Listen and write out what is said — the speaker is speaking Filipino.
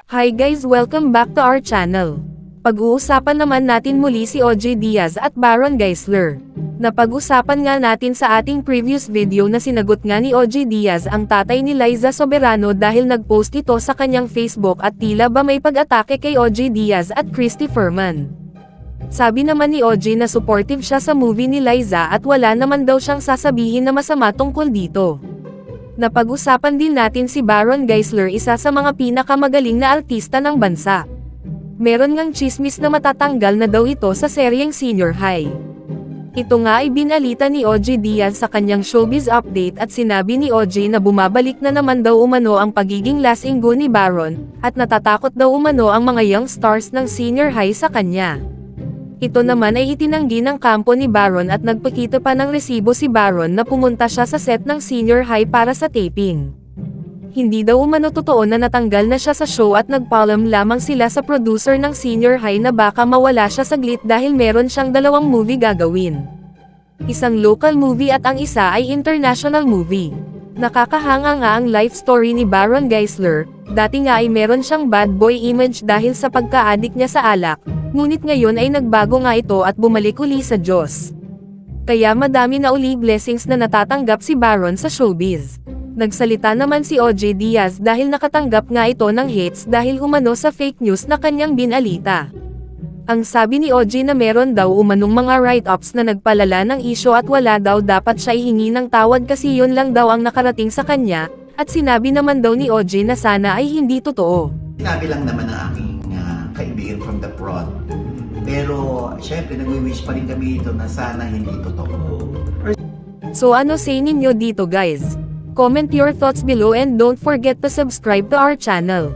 Hi guys, welcome back to our channel. Pag-uusapan naman natin muli si OJ Diaz at Baron Geisler. Napag-usapan nga natin sa ating previous video na sinagot nga ni OJ Diaz ang tatay ni Liza Soberano dahil nag-post ito sa kanyang Facebook at tila ba may pag-atake kay OJ Diaz at Christy Ferman. Sabi naman ni OJ na supportive siya sa movie ni Liza at wala naman daw siyang sasabihin na masama tungkol dito. Napag-usapan din natin si Baron Geisler, isa sa mga pinakamagaling na artista ng bansa. Meron ngang chismis na matatanggal na daw ito sa seryeng Senior High. Ito nga ay binalita ni OJ Diaz sa kanyang showbiz update at sinabi ni OJ na bumabalik na naman daw umano ang pagiging lasinggo ni Baron, at natatakot daw umano ang mga young stars ng Senior High sa kanya. Ito naman ay itinanggi ng kampo ni Baron at nagpakita pa ng resibo si Baron na pumunta siya sa set ng Senior High para sa taping. Hindi daw umano totoo na natanggal na siya sa show at nagpaalam lamang sila sa producer ng Senior High na baka mawala siya saglit dahil meron siyang dalawang movie gagawin. Isang local movie at ang isa ay international movie. Nakakahanga nga ang life story ni Baron Geisler. Dati nga ay meron siyang bad boy image dahil sa pagka-addict niya sa alak. Ngunit ngayon ay nagbago nga ito at bumalik uli sa Diyos. Kaya madami na uli blessings na natatanggap si Baron sa showbiz. Nagsalita naman si OJ Diaz dahil nakatanggap nga ito ng hates dahil umano sa fake news na kanyang binalita. Ang sabi ni OJ na meron daw umanong mga write-ups na nagpalala ng isyo at wala daw dapat siya ihingi ng tawad kasi yun lang daw ang nakarating sa kanya, at sinabi naman daw ni OJ na sana ay hindi totoo. Sinabi lang naman ng aking kaibigan from the prod. Pero, syempre, nag-wish pa rin kami ito na sana hindi totoo. So ano say ninyo dito guys? Comment your thoughts below and don't forget to subscribe to our channel.